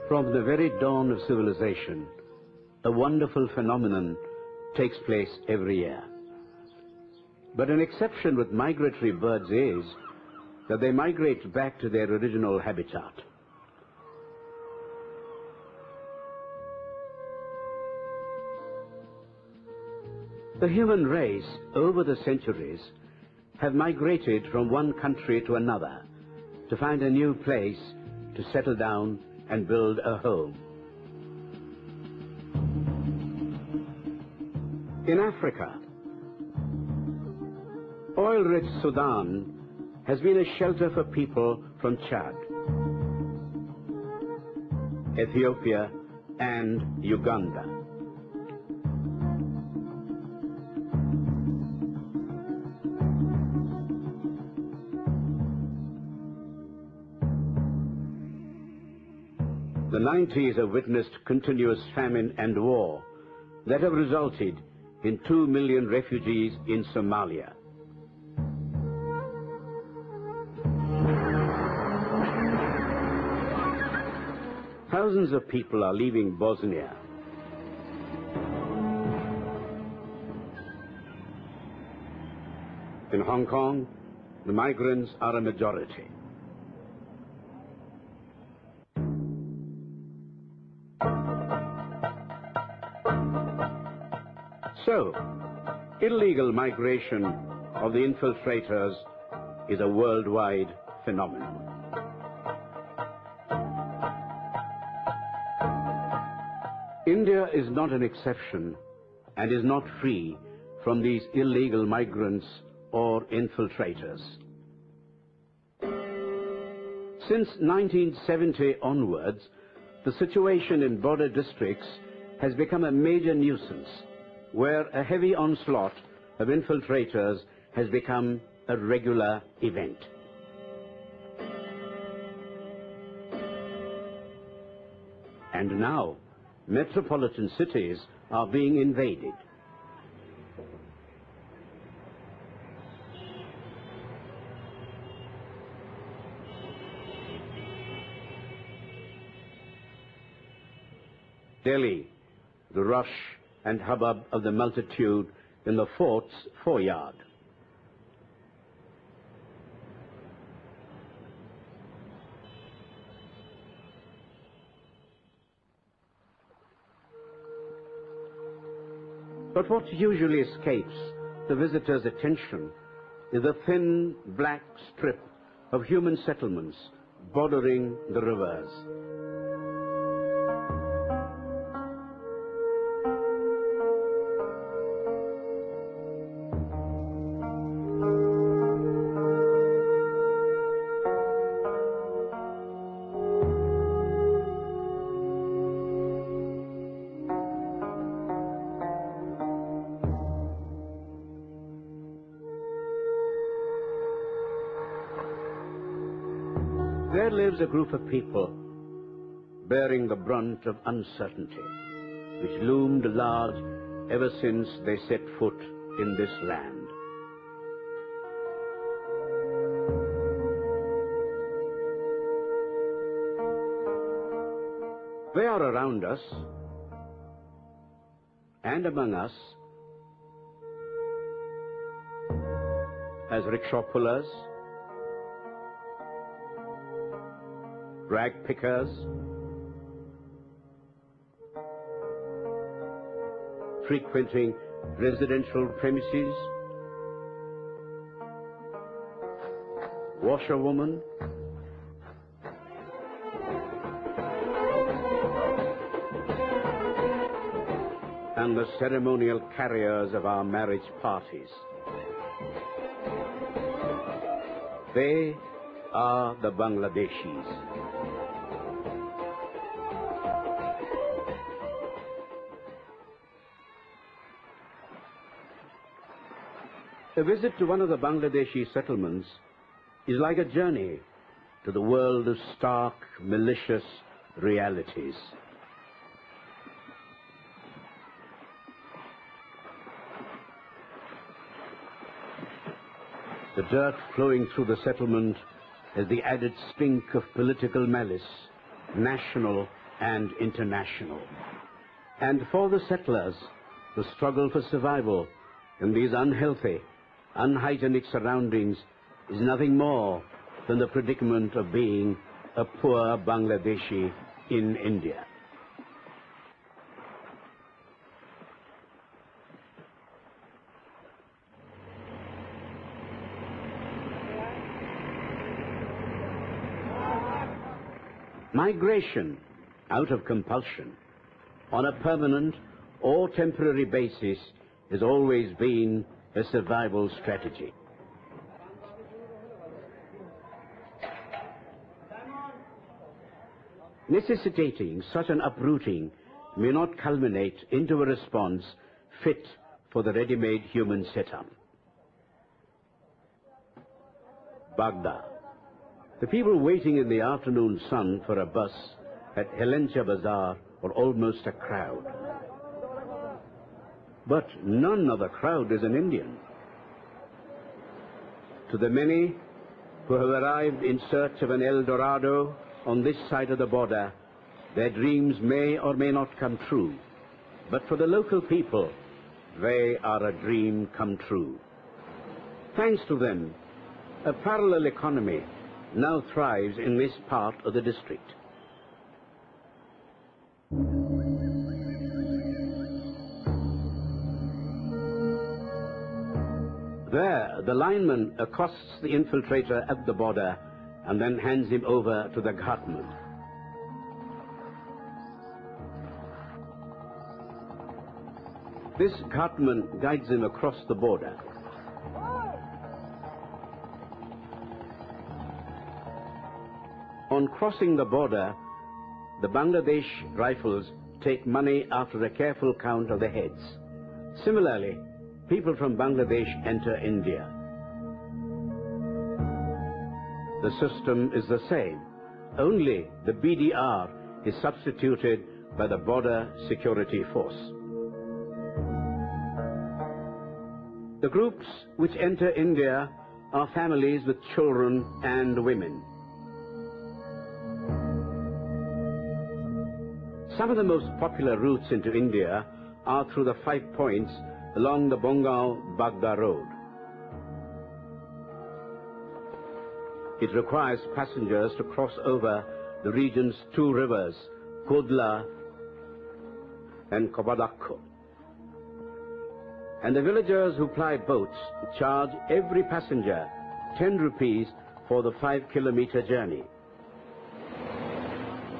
From the very dawn of civilization, a wonderful phenomenon takes place every year. But an exception with migratory birds is that they migrate back to their original habitat. The human race, over the centuries, have migrated from one country to another to find a new place to settle down and build a home. In Africa, oil-rich Sudan has been a shelter for people from Chad, Ethiopia, and Uganda. The 90s have witnessed continuous famine and war that have resulted in 2 million refugees in Somalia. Thousands of people are leaving Bosnia. In Hong Kong, the migrants are a majority. So, illegal migration of the infiltrators is a worldwide phenomenon. India is not an exception and is not free from these illegal migrants or infiltrators. Since 1970 onwards, the situation in border districts has become a major nuisance, where a heavy onslaught of infiltrators has become a regular event. And now, metropolitan cities are being invaded. Delhi, the rush and hubbub of the multitude in the fort's foyer. But what usually escapes the visitor's attention is the thin black strip of human settlements bordering the rivers. There lives a group of people bearing the brunt of uncertainty, which loomed large ever since they set foot in this land. They are around us and among us as rickshaw pullers, rag pickers, frequenting residential premises, washerwoman, and the ceremonial carriers of our marriage parties. They are the Bangladeshis. A visit to one of the Bangladeshi settlements is like a journey to the world of stark, malicious realities. The dirt flowing through the settlement has the added stink of political malice, national and international. And for the settlers, the struggle for survival in these unhealthy, unhygienic surroundings is nothing more than the predicament of being a poor Bangladeshi in India. Migration out of compulsion on a permanent or temporary basis has always been a survival strategy. Necessitating such an uprooting may not culminate into a response fit for the ready-made human setup. Baghdad. The people waiting in the afternoon sun for a bus at Helencha Bazaar were almost a crowd. But none of the crowd is an Indian. To the many who have arrived in search of an El Dorado on this side of the border, their dreams may or may not come true. But for the local people, they are a dream come true. Thanks to them, a parallel economy now thrives in this part of the district. There, the lineman accosts the infiltrator at the border and then hands him over to the ghatman. This ghatman guides him across the border. On crossing the border, the Bangladesh rifles take money after a careful count of the heads. Similarly, people from Bangladesh enter India. The system is the same, only the BDR is substituted by the Border Security Force. The groups which enter India are families with children and women. Some of the most popular routes into India are through the 5 points along the Bongaon-Bagda road. It requires passengers to cross over the region's 2 rivers, Kodla and Kobadakko. And the villagers who ply boats charge every passenger 10 rupees for the 5-kilometer journey.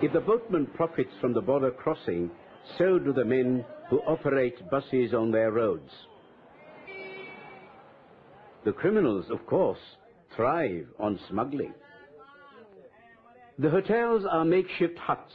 If the boatman profits from the border crossing, so do the men who operate buses on their roads. The criminals, of course, thrive on smuggling. The hotels are makeshift huts